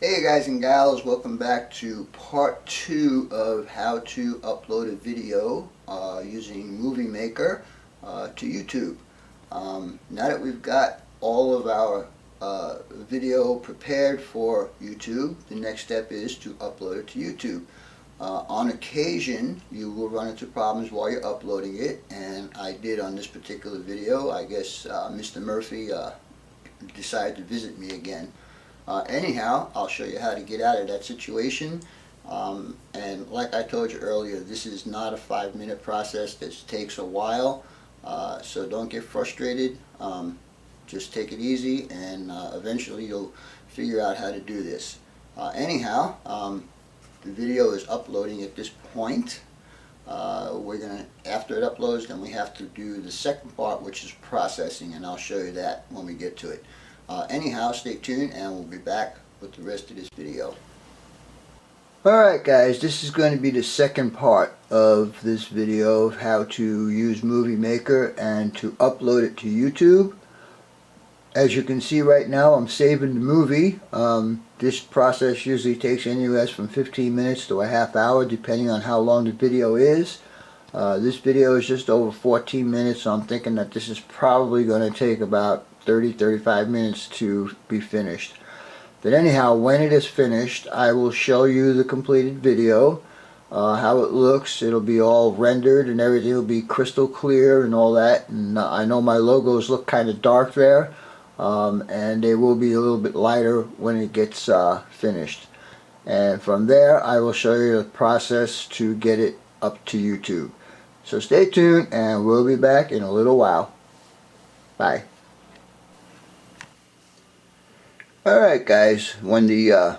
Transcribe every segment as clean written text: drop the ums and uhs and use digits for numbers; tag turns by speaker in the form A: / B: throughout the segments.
A: Hey guys and gals, welcome back to part 2 of how to upload a video using Movie Maker to YouTube. Now that we've got all of our video prepared for YouTube, the next step is to upload it to YouTube. On occasion you will run into problems while you're uploading it, and I did on this particular video. I guess Mr. Murphy decided to visit me again. Anyhow, I'll show you how to get out of that situation. And like I told you earlier, this is not a 5-minute process. This takes a while, so don't get frustrated. Just take it easy, and eventually you'll figure out how to do this. Anyhow, the video is uploading at this point. After it uploads, then we have to do the second part, which is processing, and I'll show you that when we get to it. Anyhow, stay tuned and we'll be back with the rest of this video. Alright guys, this is going to be the second part of this video of how to use Movie Maker and to upload it to YouTube. As you can see right now, I'm saving the movie. This process usually takes anywhere from 15 minutes to a half hour, depending on how long the video is. This video is just over 14 minutes, so I'm thinking that this is probably going to take about 30-35 minutes to be finished. But anyhow, when it is finished, I will show you the completed video, how it looks. It'll be all rendered and everything will be crystal clear and all that. And I know my logos look kind of dark there, and they will be a little bit lighter when it gets finished. And from there, I will show you the process to get it up to YouTube. So stay tuned, and we'll be back in a little while. Bye. Alright guys, when the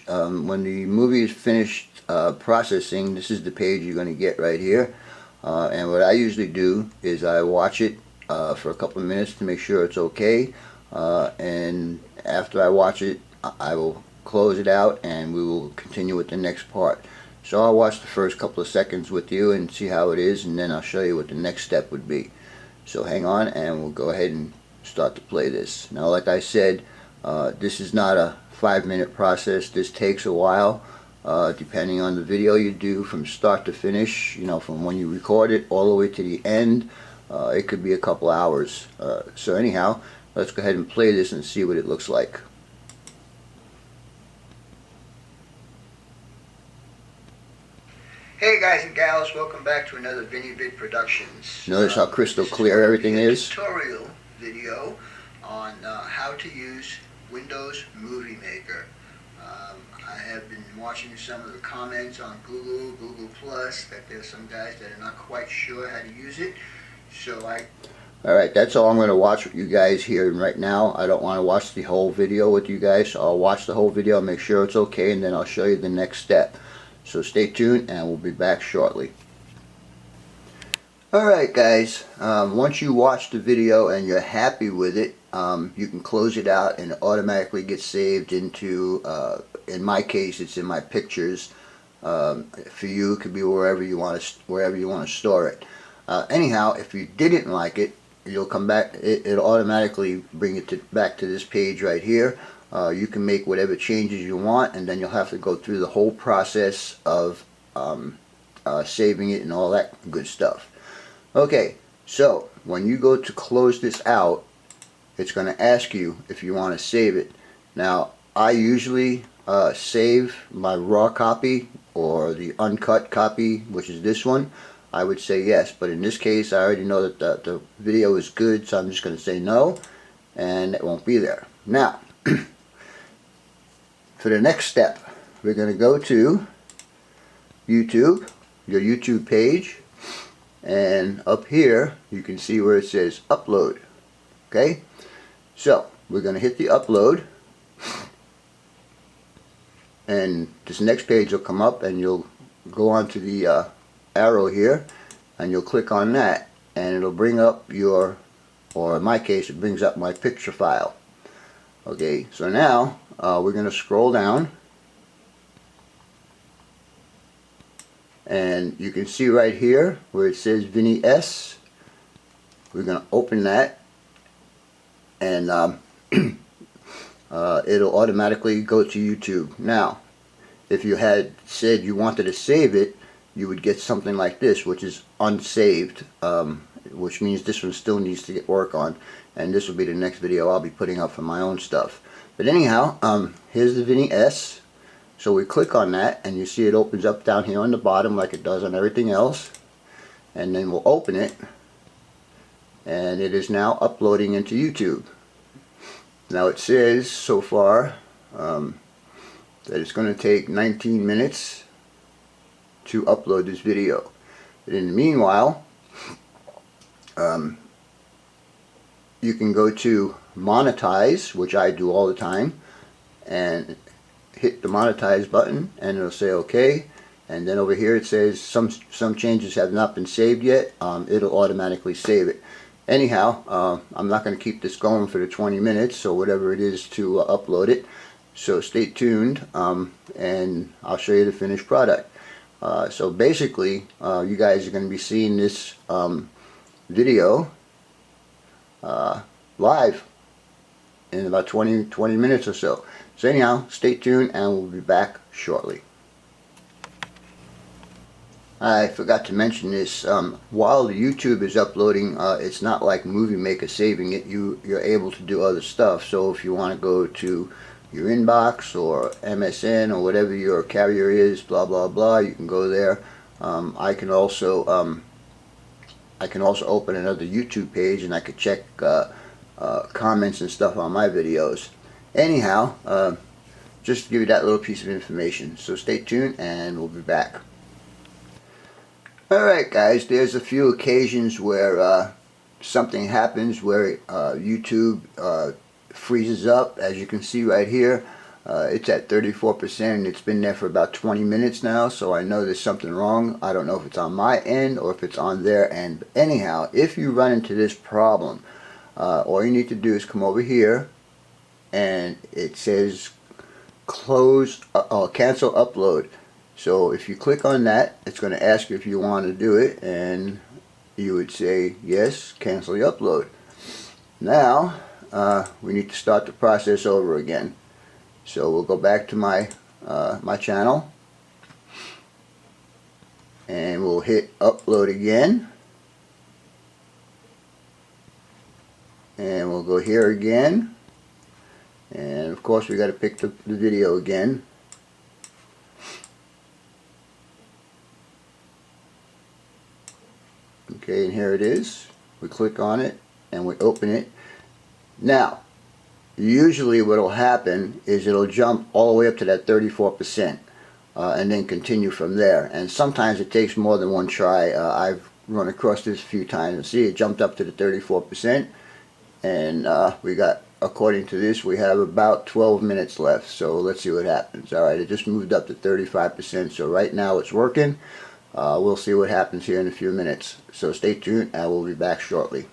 A: movie is finished processing, this is the page you're going to get right here. And what I usually do is I watch it for a couple of minutes to make sure it's okay. And after I watch it, I will close it out and we will continue with the next part. So I'll watch the first couple of seconds with you and see how it is, and then I'll show you what the next step would be. So hang on and we'll go ahead and start to play this. Now, like I said, this is not a 5-minute process. This takes a while, depending on the video you do from start to finish. You know, from when you record it all the way to the end, it could be a couple hours. So anyhow, let's go ahead and play this and see what it looks like. Hey guys and gals, welcome back to another Vinny Productions. Notice how crystal clear everything is. Tutorial video on how to use Windows Movie Maker. I have been watching some of the comments on Google Plus that there's some guys that are not quite sure how to use it. So Alright, that's all I'm going to watch with you guys here right now. I don't want to watch the whole video with you guys, so I'll watch the whole video, make sure it's okay, and then I'll show you the next step. So stay tuned and we'll be back shortly. Alright guys, once you watch the video and you're happy with it, you can close it out and it automatically gets saved into, in my case it's in my pictures. For you, it could be wherever you want to store it. Anyhow, if you didn't like it, you'll come back, it'll automatically bring it back to this page right here. You can make whatever changes you want, and then you'll have to go through the whole process of saving it and all that good stuff. Okay, so when you go to close this out, it's going to ask you if you want to save it. Now, I usually save my raw copy or the uncut copy, which is this one. I would say yes, but in this case, I already know that the video is good, so I'm just going to say no, and it won't be there. Now, for the next step, we're going to go to YouTube, your YouTube page, and up here you can see where it says upload. Okay, so we're going to hit the upload, and this next page will come up and you'll go on to the arrow here and you'll click on that and it'll bring up your, or in my case it brings up my picture file. Okay, so now we're going to scroll down and you can see right here where it says Vinny S. We're going to open that, and it'll automatically go to YouTube. Now, if you had said you wanted to save it, you would get something like this, which is unsaved, which means this one still needs to get work on, and this will be the next video I'll be putting up for my own stuff. But anyhow, here's the Vinny S. So we click on that, and you see it opens up down here on the bottom like it does on everything else, and then we'll open it, and it is now uploading into YouTube. Now it says so far that it's going to take 19 minutes to upload this video. But in the meanwhile, you can go to monetize, which I do all the time, and hit the monetize button, and it'll say okay. And then over here it says some changes have not been saved yet. It'll automatically save it. Anyhow, I'm not going to keep this going for the 20 minutes, so whatever it is to upload it. So stay tuned, and I'll show you the finished product. So basically, you guys are going to be seeing this video live in about 20 minutes or so. So anyhow, stay tuned, and we'll be back shortly. I forgot to mention this. While the YouTube is uploading, it's not like Movie Maker saving it. You're able to do other stuff. So if you want to go to your inbox or MSN or whatever your carrier is, blah blah blah, you can go there. I can also open another YouTube page, and I could check comments and stuff on my videos. Anyhow, just to give you that little piece of information. So stay tuned, and we'll be back. Alright guys, there's a few occasions where something happens where YouTube freezes up. As you can see right here, it's at 34%, and it's been there for about 20 minutes now, so I know there's something wrong. I don't know if it's on my end or if it's on their end. But anyhow, if you run into this problem, all you need to do is come over here, and it says close cancel upload. So if you click on that, it's going to ask you if you want to do it, and you would say yes, cancel the upload. Now we need to start the process over again. So we'll go back to my my channel, and we'll hit upload again, and we'll go here again, and of course we got to pick the video again. Okay, and here it is. We click on it and we open it. Now, usually what will happen is it'll jump all the way up to that 34%, and then continue from there. And sometimes it takes more than one try. I've run across this a few times, and see, it jumped up to the 34%, and we got, according to this, we have about 12 minutes left. So let's see what happens. Alright, it just moved up to 35%, so right now it's working. We'll see what happens here in a few minutes. So stay tuned, and we'll be back shortly.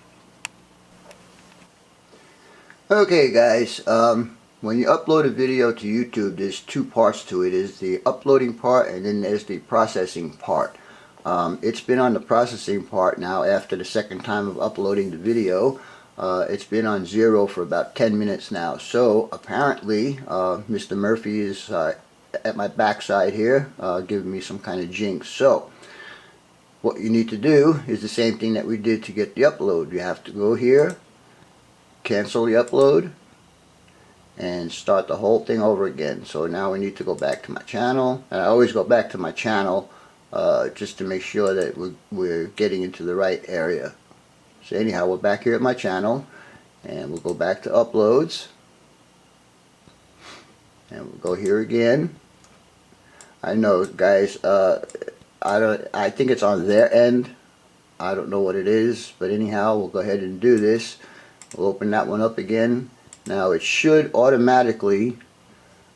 A: Okay guys, when you upload a video to YouTube, there's two parts to it. There's the uploading part, and then there's the processing part. It's been on the processing part now after the second time of uploading the video. It's been on 0 for about 10 minutes now. So apparently Mr. Murphy is at my backside here, giving me some kind of jinx. So what you need to do is the same thing that we did to get the upload. You have to go here, cancel the upload, and start the whole thing over again. So now we need to go back to my channel, and I always go back to my channel just to make sure that we're getting into the right area. So anyhow, we're back here at my channel, and we'll go back to uploads, and we'll go here again. I know guys, I think it's on their end. I don't know what it is, but anyhow, we'll go ahead and do this. We'll open that one up again. Now it should automatically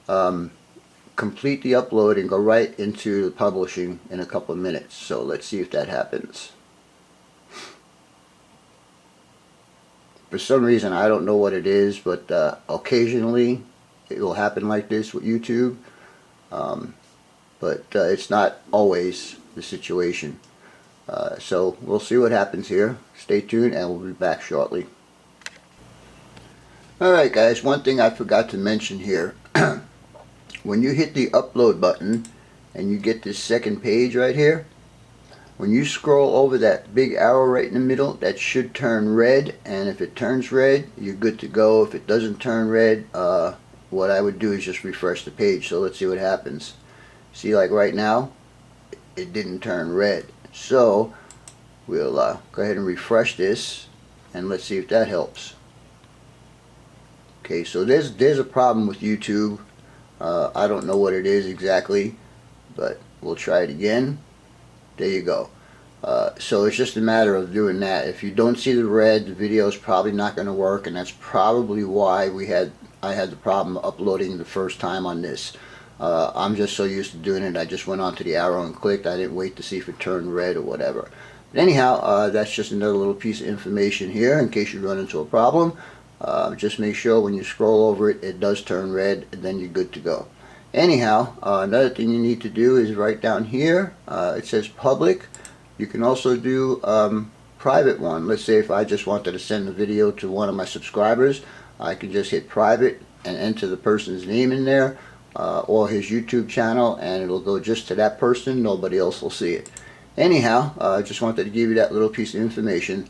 A: complete the upload and go right into the publishing in a couple of minutes. So let's see if that happens. For some reason, I don't know what it is, but occasionally it will happen like this with YouTube. But it's not always the situation. So we'll see what happens here. Stay tuned, and we'll be back shortly. Alright guys, one thing I forgot to mention here. When you hit the upload button and you get this second page right here, when you scroll over that big arrow right in the middle, that should turn red, and if it turns red, you're good to go. If it doesn't turn red, what I would do is just refresh the page. So let's see what happens. See, like right now, it didn't turn red. So we'll go ahead and refresh this, and let's see if that helps. Okay, so there's a problem with YouTube. I don't know what it is exactly, but we'll try it again. There you go. So it's just a matter of doing that. If you don't see the red, the video is probably not going to work, and that's probably why I had the problem uploading the first time on this. I'm just so used to doing it, I just went onto the arrow and clicked. I didn't wait to see if it turned red or whatever. But anyhow, that's just another little piece of information here in case you run into a problem. Just make sure when you scroll over it, it does turn red, and then you're good to go. Anyhow, another thing you need to do is right down here, it says public. You can also do private one. Let's say if I just wanted to send a video to one of my subscribers, I can just hit private and enter the person's name in there, or his YouTube channel, and it'll go just to that person. Nobody else will see it. Anyhow, I just wanted to give you that little piece of information.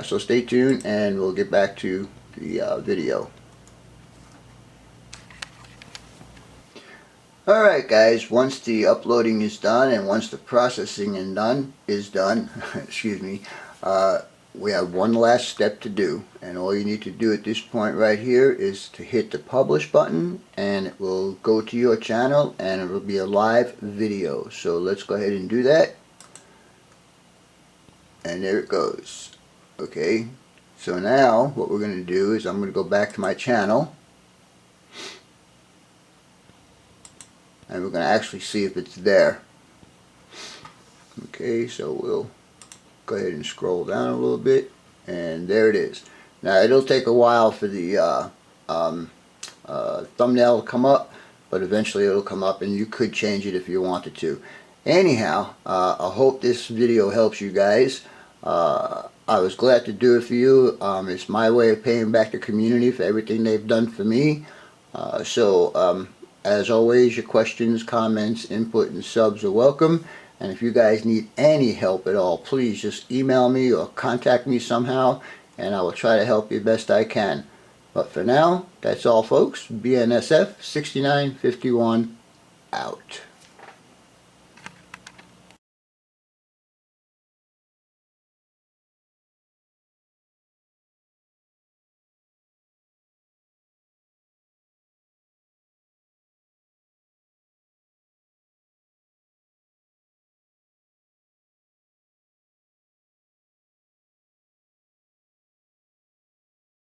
A: So stay tuned and we'll get back to the video. Alright guys, once the uploading is done and once the processing is done, excuse me, we have one last step to do, and all you need to do at this point right here is to hit the publish button, and it will go to your channel and it will be a live video. So let's go ahead and do that, and there it goes. Okay, so now what we're going to do is I'm going to go back to my channel, and we're going to actually see if it's there. Okay, so we'll go ahead and scroll down a little bit, and there it is. Now it'll take a while for the thumbnail to come up, but eventually it'll come up, and you could change it if you wanted to. Anyhow, I hope this video helps you guys. I was glad to do it for you. It's my way of paying back the community for everything they've done for me. As always, your questions, comments, input, and subs are welcome. And if you guys need any help at all, please just email me or contact me somehow, and I will try to help you best I can. But for now, that's all folks. BNSF 6951 out.